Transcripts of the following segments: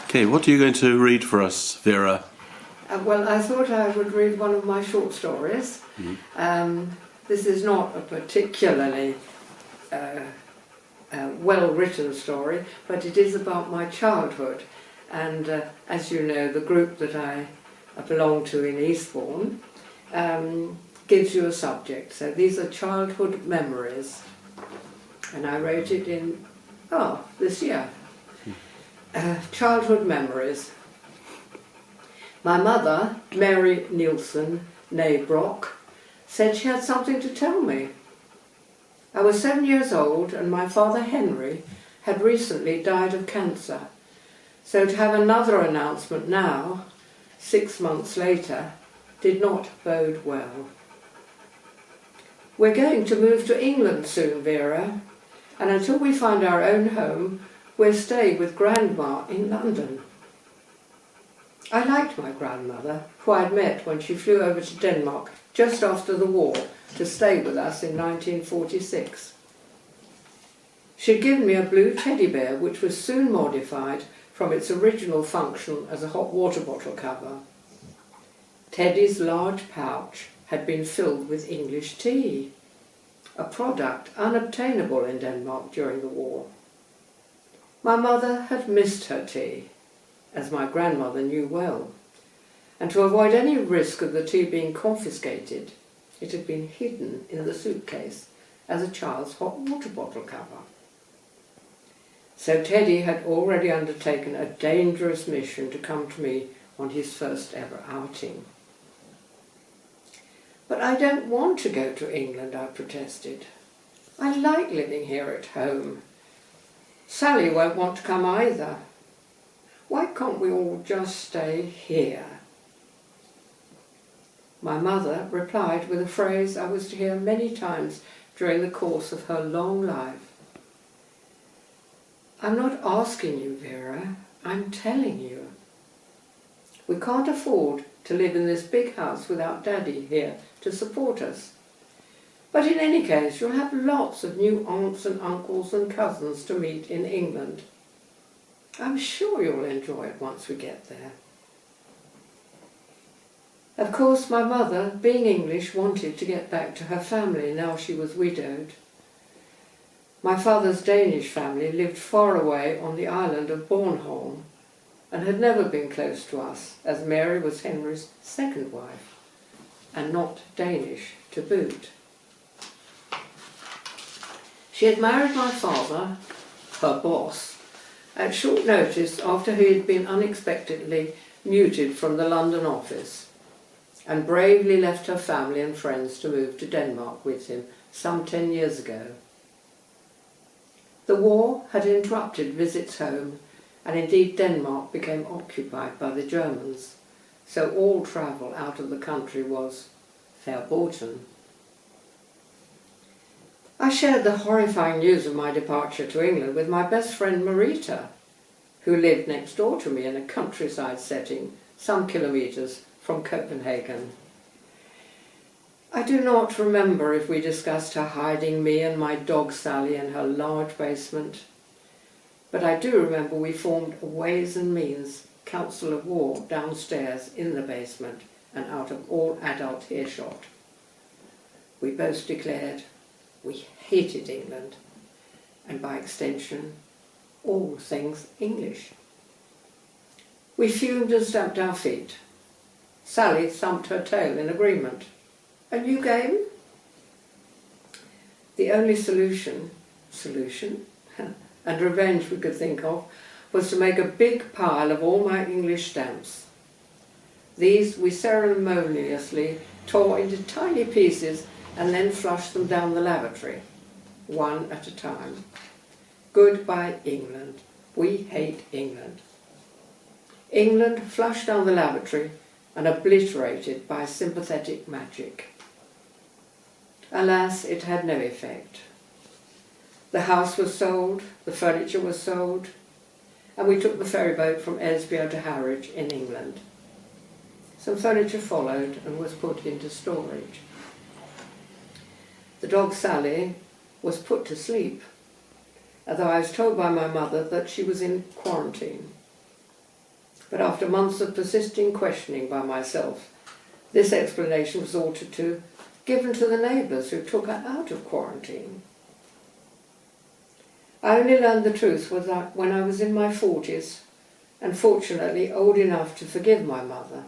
Okay, what are you going to read for us, Vera? Well, I thought I would read one of my short stories. This is not a particularly well-written story, but it is about my childhood. And as you know, the group that I belong to in Eastbourne gives you a subject. So these are childhood memories. And I wrote it in, this year. Childhood memories. My mother, Mary Nielsen, née Brock, said she had something to tell me. I was 7 years old and my father Henry had recently died of cancer. So to have another announcement now, 6 months later, did not bode well. We're going to move to England soon, Vera, and until we find our own home, we'll stay with Grandma in London. I liked my grandmother, who I'd met when she flew over to Denmark just after the war to stay with us in 1946. She'd given me a blue teddy bear which was soon modified from its original function as a hot water bottle cover. Teddy's large pouch had been filled with English tea, a product unobtainable in Denmark during the war. My mother had missed her tea, as my grandmother knew well, and to avoid any risk of the tea being confiscated, it had been hidden in the suitcase as a child's hot water bottle cover. So Teddy had already undertaken a dangerous mission to come to me on his first ever outing. But I don't want to go to England, I protested. I like living here at home. Sally won't want to come either. Why can't we all just stay here? My mother replied with a phrase I was to hear many times during the course of her long life. I'm not asking you, Vera, I'm telling you. We can't afford to live in this big house without Daddy here to support us. But in any case, you'll have lots of new aunts and uncles and cousins to meet in England. I'm sure you'll enjoy it once we get there. Of course, my mother, being English, wanted to get back to her family now she was widowed. My father's Danish family lived far away on the island of Bornholm and had never been close to us, as Mary was Henry's second wife, and not Danish to boot. She had married my father, her boss, at short notice after he had been unexpectedly muted from the London office, and bravely left her family and friends to move to Denmark with him some 10 years ago. The war had interrupted visits home, and indeed Denmark became occupied by the Germans, so all travel out of the country was verboten. I shared the horrifying news of my departure to England with my best friend Marita, who lived next door to me in a countryside setting some kilometres from Copenhagen. I do not remember if we discussed her hiding me and my dog Sally in her large basement, but I do remember we formed a Ways and Means Council of War downstairs in the basement and out of all adult earshot. We both declared we hated England, and by extension, all things English. We fumed and stamped our feet. Sally thumped her tail in agreement. A new game? The only solution, and revenge we could think of, was to make a big pile of all my English stamps. These we ceremoniously tore into tiny pieces and then flushed them down the lavatory, one at a time. Goodbye, England. We hate England. England flushed down the lavatory and obliterated by sympathetic magic. Alas, it had no effect. The house was sold, the furniture was sold, and we took the ferry boat from Esbjerg to Harwich in England. Some furniture followed and was put into storage. The dog Sally was put to sleep, although I was told by my mother that she was in quarantine. But after months of persisting questioning by myself, this explanation was given to the neighbours who took her out of quarantine. I only learned the truth when I was in my 40s, and fortunately old enough to forgive my mother,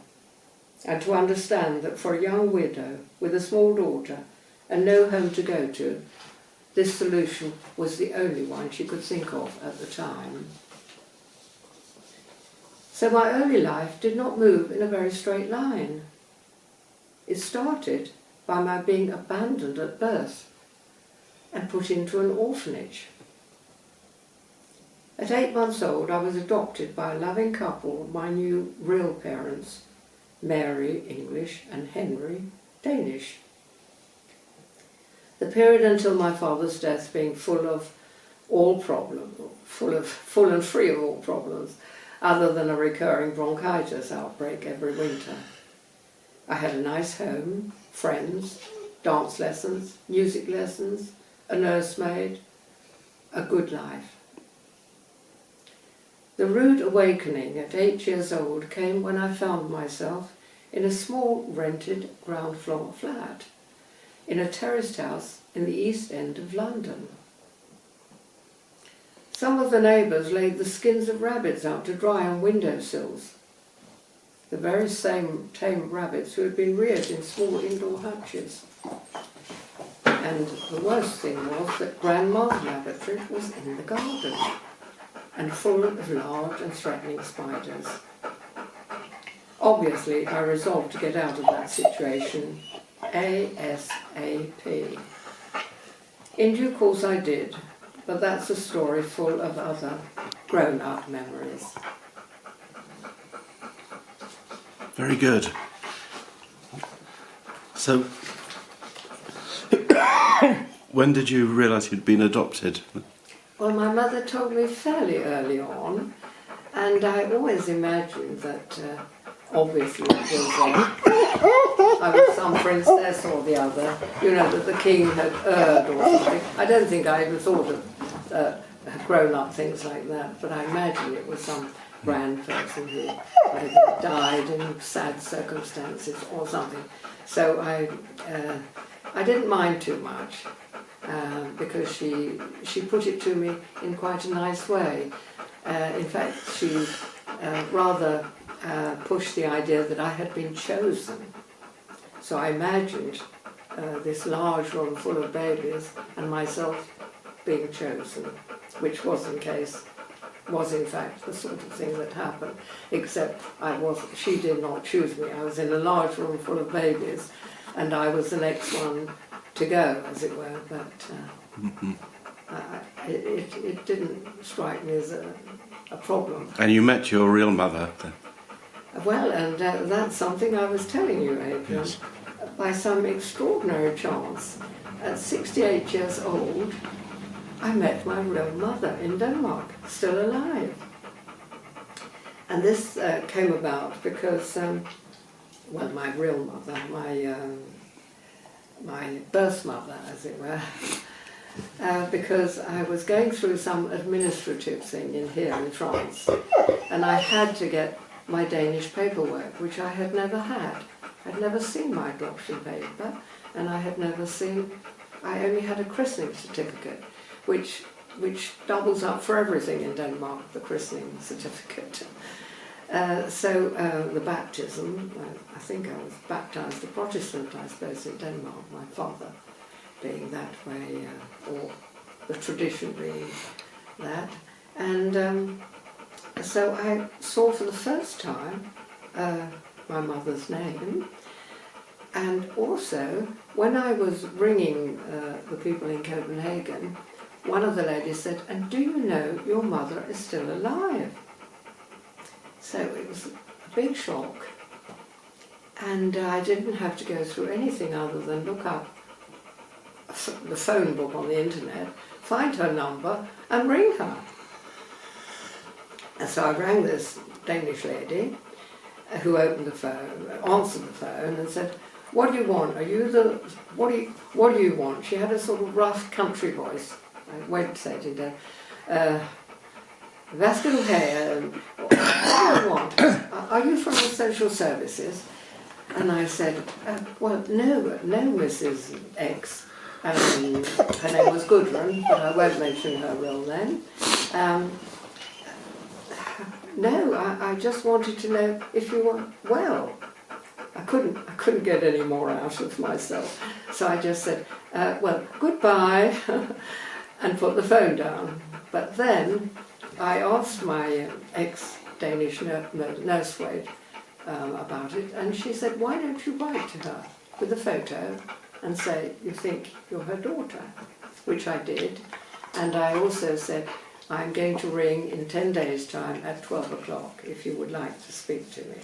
and to understand that for a young widow with a small daughter and no home to go to, this solution was the only one she could think of at the time. So my early life did not move in a very straight line. It started by my being abandoned at birth and put into an orphanage. At 8 months old, I was adopted by a loving couple, my new real parents, Mary, English, and Henry, Danish. The period until my father's death being full and free of all problems, other than a recurring bronchitis outbreak every winter. I had a nice home, friends, dance lessons, music lessons, a nursemaid, a good life. The rude awakening at 8 years old came when I found myself in a small rented ground floor flat in a terraced house in the East End of London. Some of the neighbours laid the skins of rabbits out to dry on windowsills, the very same tame rabbits who had been reared in small indoor hutches. And the worst thing was that Grandma's lavatory was in the garden and full of large and threatening spiders. Obviously, I resolved to get out of that situation ASAP. In due course I did, but that's a story full of other grown-up memories. Very good. So, when did you realise you'd been adopted? Well, my mother told me fairly early on, and I always imagined that obviously it was I was some princess or the other, that the king had erred or something. I don't think I even thought of grown-up things like that, but I imagine it was some grand person who maybe died in sad circumstances or something. So I didn't mind too much. Because she put it to me in quite a nice way. In fact, she rather pushed the idea that I had been chosen. So I imagined this large room full of babies and myself being chosen, which was in fact the sort of thing that happened, except she did not choose me. I was in a large room full of babies and I was the next one to go, as it were, but it didn't strike me as a problem. And you met your real mother then? Well, and that's something I was telling you, Adrian. Yes. By some extraordinary chance, at 68 years old, I met my real mother in Denmark, still alive. And this came about because, my real mother, my birth mother, as it were, because I was going through some administrative thing here in France, and I had to get my Danish paperwork, which I had never had. I'd never seen my adoption paper, and I only had a christening certificate, which doubles up for everything in Denmark, the christening certificate. The baptism, I think I was baptised a Protestant, I suppose, in Denmark, my father being that way, or the tradition being that. And so I saw for the first time my mother's name, and also when I was ringing the people in Copenhagen, one of the ladies said, "And do you know your mother is still alive?" So it was a big shock, and I didn't have to go through anything other than look up the phone book on the internet, find her number and ring her. And so I rang this Danish lady who answered the phone and said, "What do you want? What do you want?" She had a sort of rough country voice. I won't say it again. vascular care, what do you want? Are you from the social services? And I said, well, no, Mrs. X. Her name was Gudrun, but I won't mention her real name. No, I just wanted to know if you were well. I couldn't get any more out of myself. So I just said, well, goodbye, and put the phone down. But then I asked my ex-Danish nursemaid about it, and she said, why don't you write to her with a photo and say you think you're her daughter, which I did. And I also said, I'm going to ring in 10 days' time at 12 o'clock if you would like to speak to me.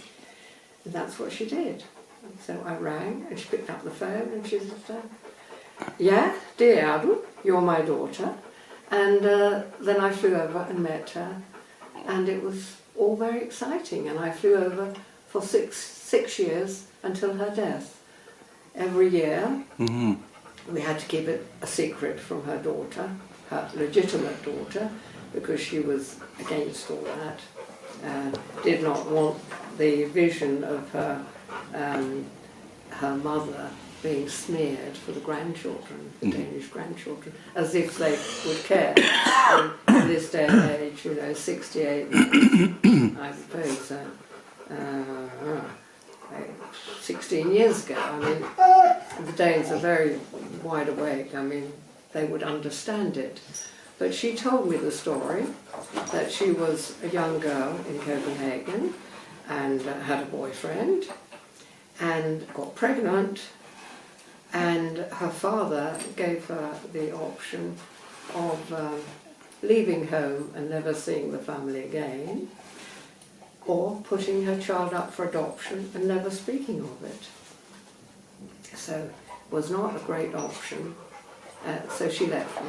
And that's what she did. And so I rang, and she picked up the phone, and she said, yeah, dear Adel, you're my daughter. And then I flew over and met her, and it was all very exciting. And I flew over for six years until her death. Every year, we had to keep it a secret from her daughter, her legitimate daughter, because she was against all that, did not want the vision of her mother being smeared for the grandchildren, the Danish grandchildren, as if they would care. In this day and age, 68, I suppose, 16 years ago, I mean, the Danes are very wide awake, I mean, they would understand it. But she told me the story, that she was a young girl in Copenhagen and had a boyfriend and got pregnant, and her father gave her the option of leaving home and never seeing the family again, or putting her child up for adoption and never speaking of it. So it was not a great option, so she left me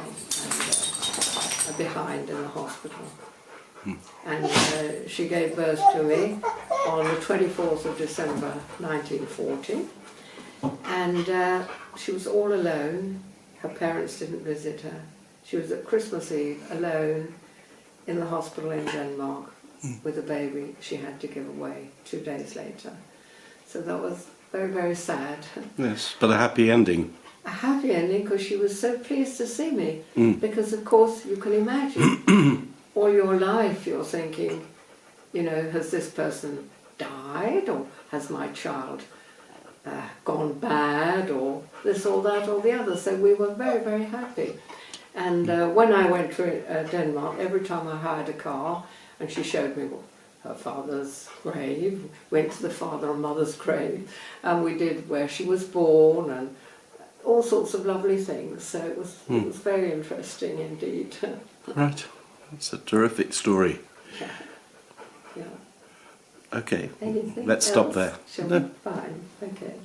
behind in the hospital. And she gave birth to me on the 24th of December 1940, and she was all alone. Her parents didn't visit her. She was at Christmas Eve alone in the hospital in Denmark with a baby she had to give away 2 days later. So that was very, very sad. Yes, but a happy ending. A happy ending, because she was so pleased to see me. Because, of course, you can imagine, all your life you're thinking, has this person died, or has my child gone bad, or this or that or the other. So we were very, very happy. And when I went to Denmark, every time I hired a car, and she showed me her father's grave, went to the father and mother's grave, and we did where she was born, and all sorts of lovely things. So it was very interesting indeed. Right, that's a terrific story. Yeah. Okay, Anything let's else? stop there. Shall No. we? Fine. Okay.